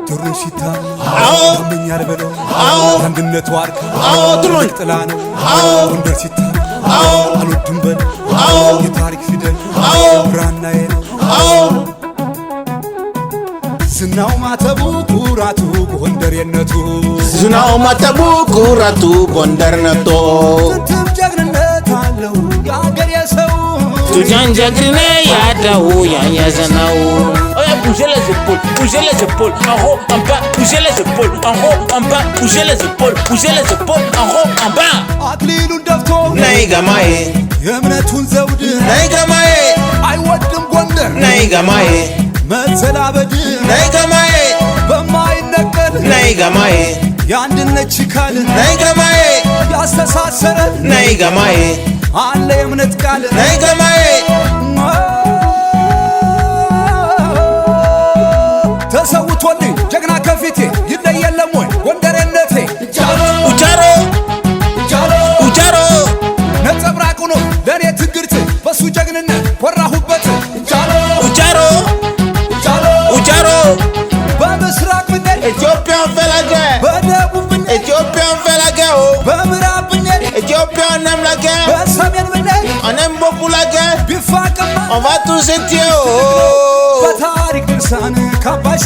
ትሩሲታ አመኛር በለው አንድነት ዋርካ ጥላ ነው ጎንደር ሲታ አልወድም በል የታሪክ ፊደል ብራናዬ ነው ዝናው ማተቡ ኩራቱ ጎንደሬነቱ ዝናው ማተቡ ኩራቱ ጎንደርነቱ ትም ጀግንነት አለው የአገሬ ሰው ቱጃን ጀግኔ ያዳው ያያዘናው bougez les épaules, bougez les épaules, en haut, en bas, bougez les épaules, en haut, en bas, bougez les épaules, en haut, en bas. አክሊሉን ደፍቶ ነይ ገማዬ የእምነቱን ዘውድ ነይ ገማዬ አይወድም ጎንደር ነይ ገማዬ መዘላበድ ነይ ገማዬ በማይነገር ነይ ገማዬ የአንድነት ችካል ነይ ገማዬ ያስተሳሰረ ነይ ገማዬ አለ የእምነት ቃል ነይ ገማዬ ተሰውቶልኝ ጀግና ከፊቴ ይለየለም ወይ ጎንደሬነቴ ኡጃሮ ኡጃሮ ነጸብራቁ ነው ለኔ ትግርት በሱ ጀግንነት ኮራሁበት ኡጃሮ ኡጃሮ በምስራቅ ብንሄድ ኢትዮጵያን ፈለገ በደቡብ ብንሄድ ኢትዮጵያን ፈለገ በምዕራብ ብንሄድ ኢትዮጵያን ነምለገ በሰሜን ብንሄድ እኔም በኩለገ ቢፋቅም on va tous étier በታሪክ ድርሳን ካባሺ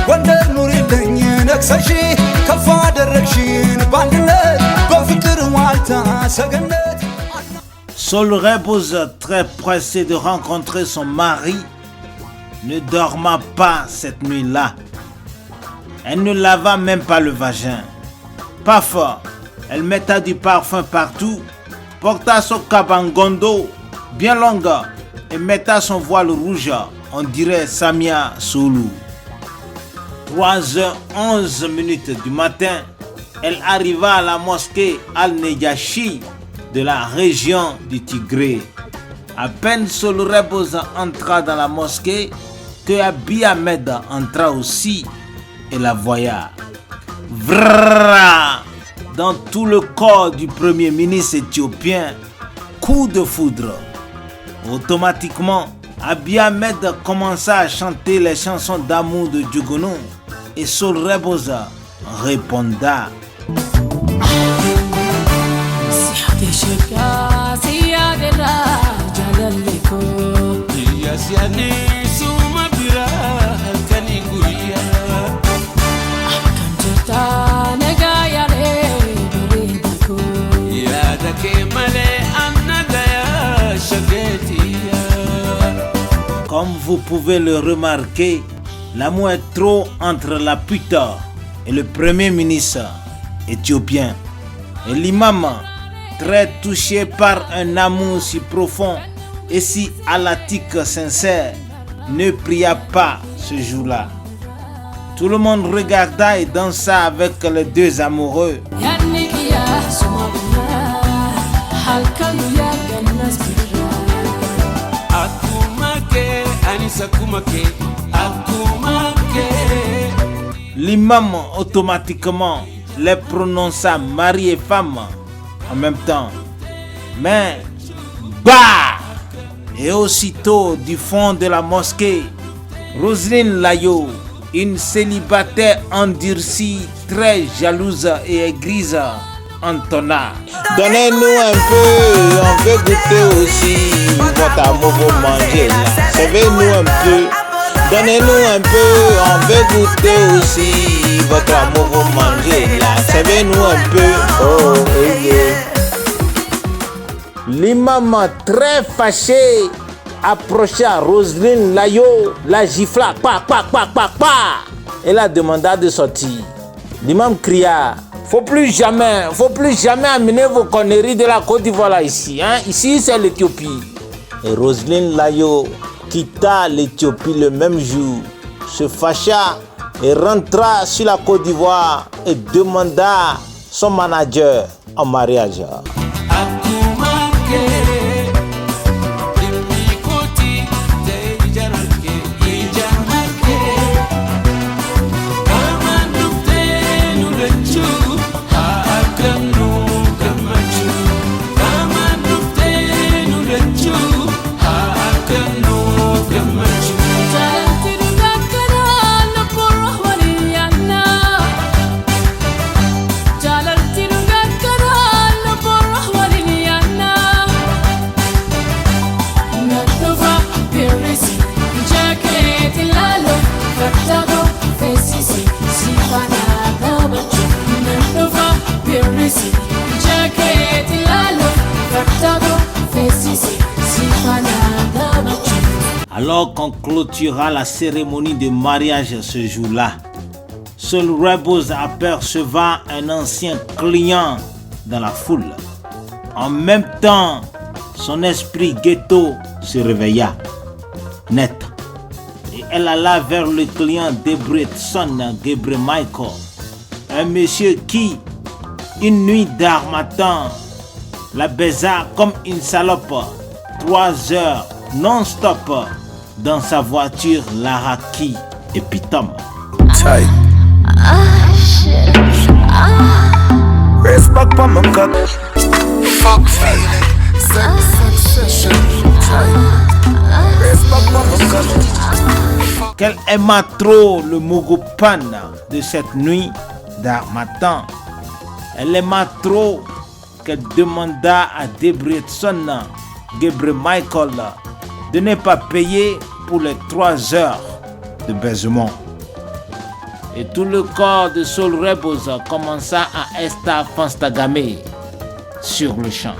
ጎንደር ኑሪልኝ ነክሰሺ ከፍ አደረግሽን በአንድነት በፍቅር ዋልታ ሰገነት Sol Rebose, très pressé de rencontrer son mari, ne dorma pas cette nuit-là. Elle ne lava même pas le vagin. Pas fort, elle metta du parfum partout, porta son cabangondo bien longue et metta son voile rouge, on dirait Samia Soulou. 3h11 du matin, elle arriva à la mosquée Al-Nejashi de la région du Tigré. À peine Sol Rebose entra dans la mosquée que Abiy Ahmed entra aussi et la voya. Vrrrra! Dans tout le corps du premier ministre éthiopien, coup de foudre. Automatiquement, Abiy Ahmed commença à chanter les chansons d'amour de Djougounou et Sol Rebose répondit. Comme vous pouvez le remarquer, l'amour est trop entre la pute et le premier ministre éthiopien. Et l'imam, très touché par un amour si profond et si alatique sincère, ne pria pas ce jour-là. Tout le monde regarda et dansa avec les deux amoureux. L'imam automatiquement les prononça mari et femme en même temps. Mais bah! Et aussitôt du fond de la mosquée, Roselyne Layo, une célibataire endurcie, très jalouse et aigrise, entonna. Donnez-nous un peu, on veut goûter aussi votre amour, vous mangez là. Servez-nous un peu, donnez-nous un peu, on veut goûter aussi votre amour, vous mangez là. Servez-nous un peu, oh yeah. L'imam très fâché approcha Roselyne Layo, la gifla, pa. Elle a demandé de sortir. L'imam cria, faut plus jamais amener vos conneries de la Côte d'Ivoire là ici, hein? Ici c'est l'Éthiopie. Et Roselyne Layo quitta l'Éthiopie le même jour, se fâcha et rentra sur la Côte d'Ivoire et demanda son manager en mariage. Alors qu'on clôturera la cérémonie de mariage ce jour-là, Soul Rebels apercevant un ancien client dans la foule. En même temps, son esprit ghetto se réveilla net. Et elle alla vers le client d'Ebretson Gebre Michael, un monsieur qui, une nuit d'harmattan, la baisa comme une salope, 3 heures non-stop dans sa voiture Laraki et Pitom. Tight. Respect for my cock. Fuck feeling. Succession. Respect for my cock. Qu'elle aima trop le Mugupan de cette nuit d'harmattan. Elle aima trop qu'elle demanda à Debretson Gebre Michael de ne pas payer pour les 3 heures de baisement. Et tout le corps de Soul Rebels commença à être fanstagamé sur le champ.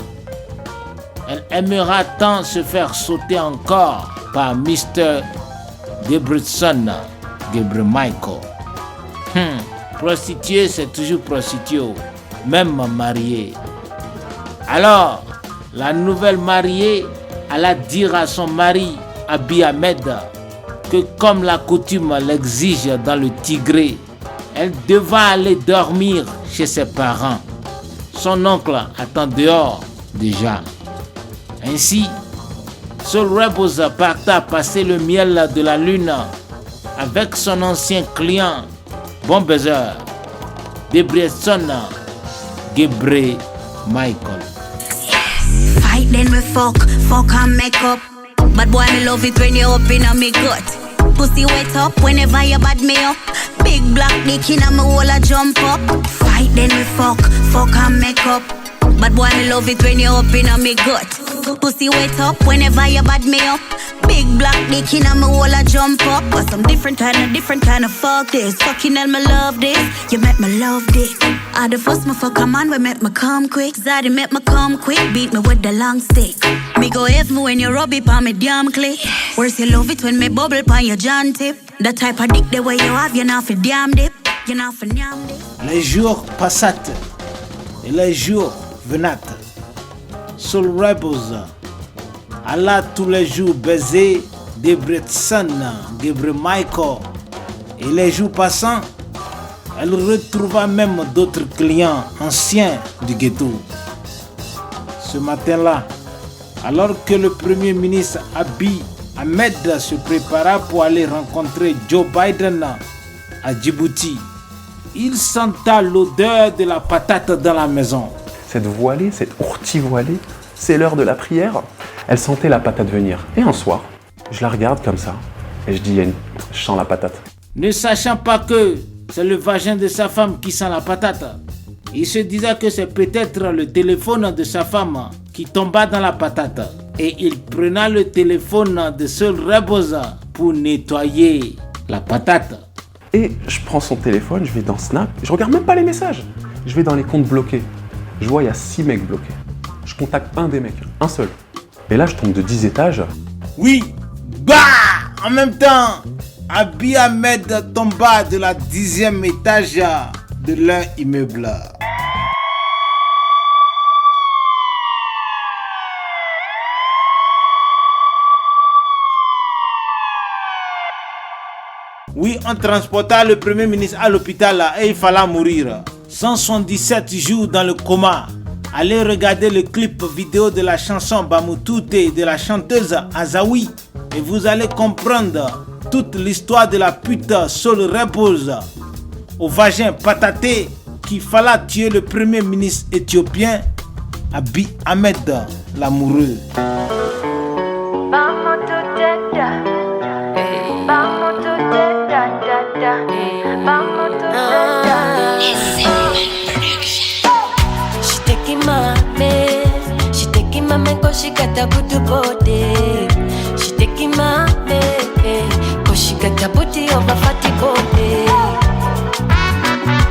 Elle aimera tant se faire sauter encore par Mr. Debretson Gebre Michael. Prostituée, c'est toujours prostituée, même mariée. Alors, la nouvelle mariée alla dire à son mari, Abiy Ahmed, que comme la coutume l'exige dans le Tigré, elle devait aller dormir chez ses parents. Son oncle attend dehors déjà. Ainsi, Soul Rebels parta passer le miel de la lune avec son ancien client, bon baiser, Debretson Gebre Michael. Fight then we fuck and make up. But boy me love it when you up in a me gut. Pussy wet up whenever you bad me up. Big black dick in a me hole a jump up. Fight then we fuck and make up. But boy me love it when you up in a me gut. Pussy wet up whenever you bad me up. Big black dick in a me hole a jump up. But some different kind of fuck this. Fucking hell me love this. You make me love this. I the first me fuck a man we make me come quick. Zaddy make me come quick. Beat me with the long stick. Me go F me when you rub it on me damn click. Worse you love it when me bubble pan your John tip. The type of dick the way you have, you not for damn dip. You not for damn dip. Les jours passaient et les jours venaient. Soul Rebels alla tous les jours baiser Debretson Gebre Michael. Et les jours passant, elle retrouva même d'autres clients anciens du ghetto. Ce matin-là, alors que le premier ministre Abiy Ahmed se prépara pour aller rencontrer Joe Biden à Djibouti, il senta l'odeur de la patate dans la maison. Cette voilée, cette ourtie voilée, c'est l'heure de la prière. Elle sentait la patate venir. Et un soir, je la regarde comme ça et je dis, je sens la patate. Ne sachant pas que c'est le vagin de sa femme qui sent la patate, il se disait que c'est peut-être le téléphone de sa femme qui tomba dans la patate. Et il prenait le téléphone de Soul Rebels pour nettoyer la patate. Et je prends son téléphone, je vais dans Snap, je regarde même pas les messages. Je vais dans les comptes bloqués. Je vois, il y a 6 mecs bloqués. Je contacte un des mecs, un seul. Et là, je tombe de 10 étages. Oui, bah! En même temps, Abiy Ahmed tomba de la 10e étage de leur immeuble. Oui, on transporta le premier ministre à l'hôpital et il fallait mourir. 177 jours dans le coma. Allez regarder le clip vidéo de la chanson Bamutute de la chanteuse Azawi et vous allez comprendre toute l'histoire de la pute Soul Rebels au vagin pataté qu'il fallait tuer le premier ministre éthiopien Abiy Ahmed l'amoureux. She got a good body. She taking my man, cause she got a booty over fatty body.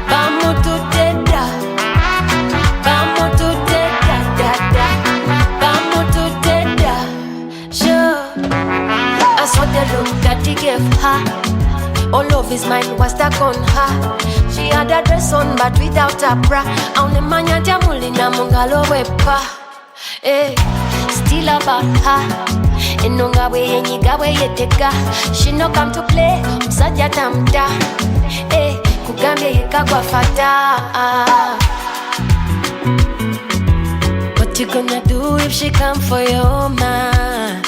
Bamu to tenda, stuck on her. She had a dress on but without a bra. Aune manya jamuli na mungalo wepa. Hey, still about her. Enonga we yenyiga we yeteka. She no come to play, msaja tamta. Hey, kugambye yekagwa fata. What you gonna do if she come for your man?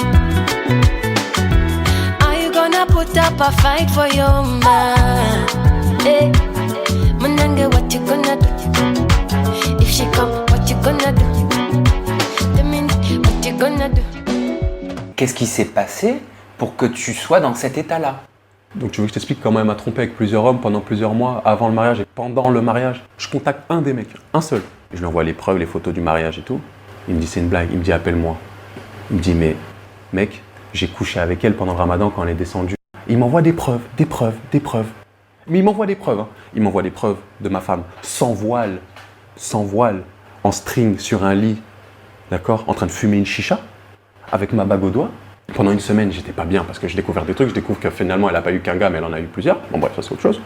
Are you gonna put up a fight for your man? Hey, Manange, what you gonna do? If she come, what you gonna do? What you gonna do? Qu'est-ce qui s'est passé pour que tu sois dans cet état-là? Donc tu veux que je t'explique comment elle m'a trompé avec plusieurs hommes pendant plusieurs mois, avant le mariage et pendant le mariage? Je contacte un des mecs, un seul. Je lui envoie les preuves, les photos du mariage et tout. Il me dit c'est une blague, il me dit appelle-moi. Il me dit mais mec, j'ai couché avec elle pendant le ramadan quand elle est descendue. Il m'envoie des preuves. Mais il m'envoie des preuves. Hein. Il m'envoie des preuves de ma femme sans voile, en string sur un lit, d'accord, en train de fumer une chicha, avec ma bague au doigt. Pendant une semaine, j'étais pas bien parce que j'ai découvert des trucs. Je découvre que finalement, elle n'a pas eu qu'un gars, mais elle en a eu plusieurs. Bon bref, ça c'est autre chose.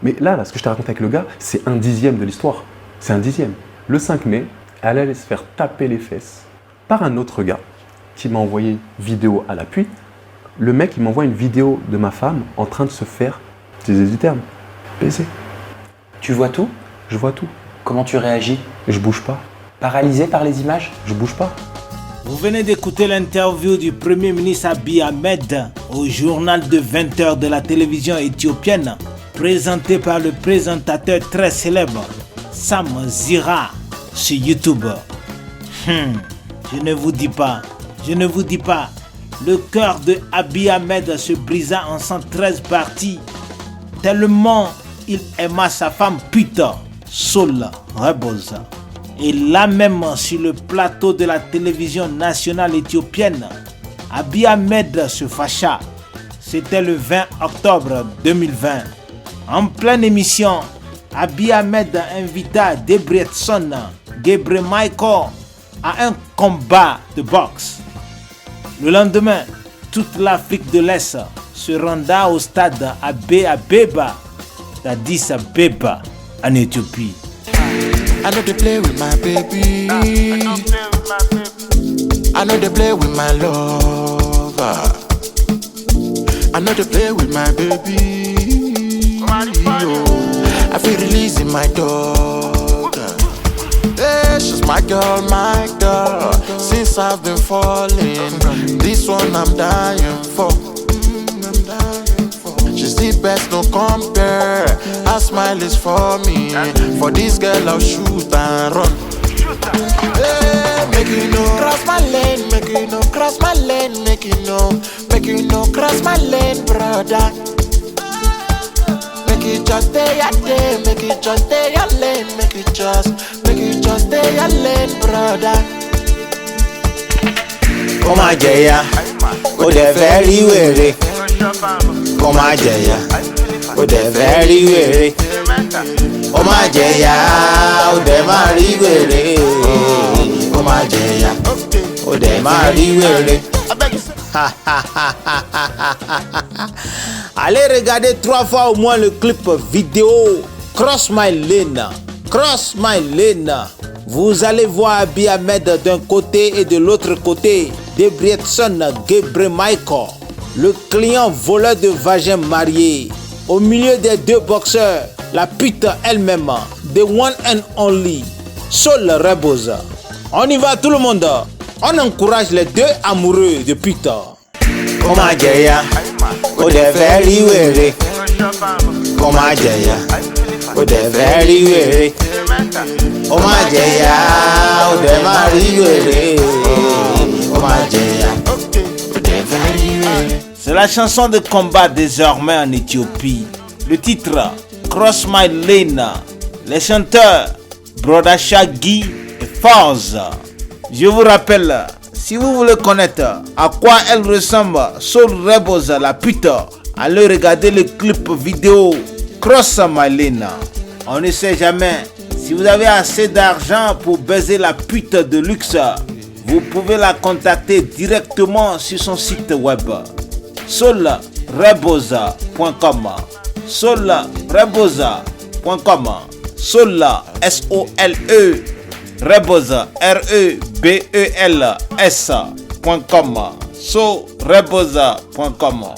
Mais là, ce que je t'ai raconté avec le gars, c'est 1/10 de l'histoire. C'est 1/10. Le 5 mai, elle allait se faire taper les fesses par un autre gars qui m'a envoyé vidéo à l'appui. Le mec, il m'envoie une vidéo de ma femme en train de se faire, utiliser du terme, baiser. Tu vois tout? Je vois tout. Comment tu réagis? Je bouge pas. Paralysé par les images? Je bouge pas. Vous venez d'écouter l'interview du Premier ministre Abiy Ahmed au journal de 20h de la télévision éthiopienne, présenté par le présentateur très célèbre Sam Zira sur YouTube. Je ne vous dis pas, le cœur de Abiy Ahmed se brisa en 113 parties, tellement il aima sa femme putain, Sol Reboza. Et là même sur le plateau de la télévision nationale éthiopienne, Abiy Ahmed se fâcha. C'était le 20 octobre 2020. En pleine émission, Abiy Ahmed invita Debretsion Gebremichael à un combat de boxe. Le lendemain, toute l'Afrique de l'Est se renda au stade Addis Abeba, d'Addis Abeba en Éthiopie. I know they play with my baby. I know they play with my lover. I know they play with my baby. Oh, I feel releasing my dog. Yeah, she's my girl, my girl. Since I've been falling, this one I'm dying for. She's the best, no compare. Her smile is for me. For this girl, I'll shoot and run. Hey, make you know, cross my lane. Make you know, cross my lane. Make you know, cross my lane, brother. Make it just stay your day. Make it just stay your lane. Make it just stay your lane, brother. Come on, Jaya. Oh, they're very weary. Come on, Jaya. Oh, they're very weary. Come on, Jaya. Oh, they're very weary. Come on, Jaya. Oh, they're very weary. Allez regarder 3 fois au moins le clip vidéo Cross My Lane. Cross My Lane. Vous allez voir Abiy Ahmed d'un côté et de l'autre côté Debretsion Gebremichael, le client voleur de vagin marié. Au milieu des deux boxeurs, la pute elle-même, the one and only, Sol Reboza. On y va tout le monde. On encourage les deux amoureux de pute. Come on, Jaya. Oh, they're very weary. Come on, Jaya. Oh, they're very weary. Oh, my Jaya. Oh, they're very weary. Oh, my Jaya. Oh, they're very weary. C'est la chanson de combat désormais en Éthiopie. Le titre, Cross My Lane. Les chanteurs, Brother Shaggy et Force. Je vous rappelle, si vous voulez connaître à quoi elle ressemble, Sol Reboza la pute, allez regarder le clip vidéo Cross My Lane. On ne sait jamais, si vous avez assez d'argent pour baiser la pute de luxe, vous pouvez la contacter directement sur son site web solreboza.com. solrebosa.com. Sole, S-O-L-E, Rebosa, R-E-B-E-L-S.com. Sorebosa.com.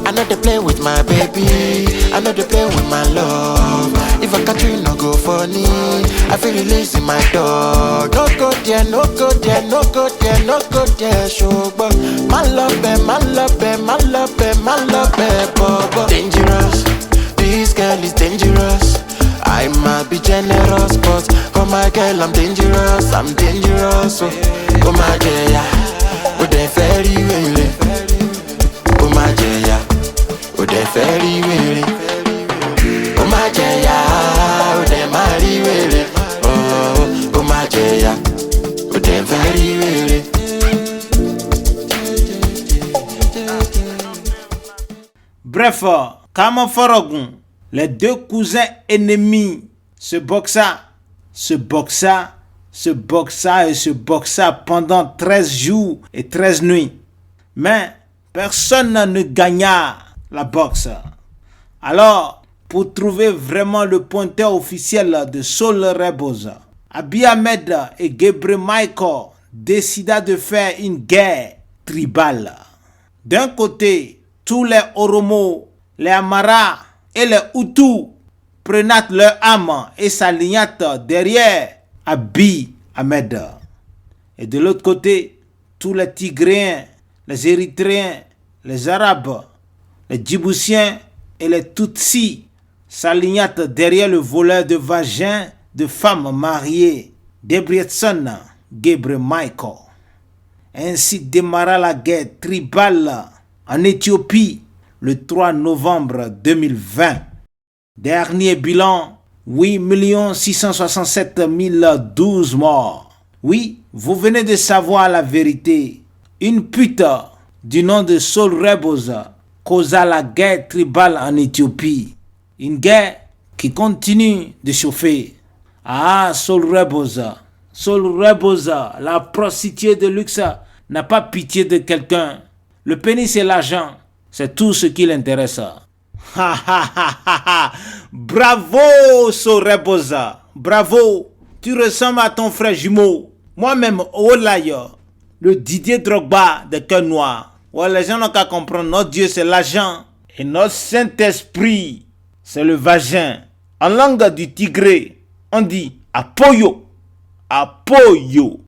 I know they play with my baby, I know they play with my love. If I catch you, no go funny, I feel release in my dog. No go there, no go there, no go there, no go there, show but my love, my love, my love, my love, Bobo. Dangerous, this girl is dangerous. I might be generous, but oh my girl, I'm dangerous, I'm dangerous. Oh my girl, yeah, oh they very well. Oh my girl, yeah. Oh, they very willy. Oh, my jaya. Oh, they marry willy. Oh, my jaya. Oh, they very willy. Bref, Kama Forogun, les deux cousins ennemis se boxa pendant 13 jours et 13 nuits. Mais personne ne gagna la boxe. Alors, pour trouver vraiment le pointeur officiel de Solrebosa, Abiy Ahmed et Gebre Michael décida de faire une guerre tribale. D'un côté, tous les Oromo, les Amara et les Hutus prenaient leur âme et s'alignaient derrière Abiy Ahmed. Et de l'autre côté, tous les Tigréens, les Érythréens, les Arabes, les Djiboutiens et les Tutsis s'alignaient derrière le voleur de vagin de femmes mariées, Debretsion Gebre Michael. Ainsi démarra la guerre tribale en Éthiopie le 3 novembre 2020. Dernier bilan, 8 667 012 morts. Oui, vous venez de savoir la vérité. Une pute du nom de Solrebosa causa la guerre tribale en Éthiopie. Une guerre qui continue de chauffer. Ah, Solrebosa, la prostituée de luxe n'a pas pitié de quelqu'un. Le pénis et l'argent, c'est tout ce qui l'intéresse. Bravo, Solrebosa, bravo. Tu ressembles à ton frère jumeau. Moi-même, Olaya, le Didier Drogba de cœur noir. Ouais, les gens n'ont qu'à comprendre, notre Dieu c'est l'argent et notre Saint-Esprit c'est le vagin. En langue du Tigré, on dit Apoyo. Apoyo.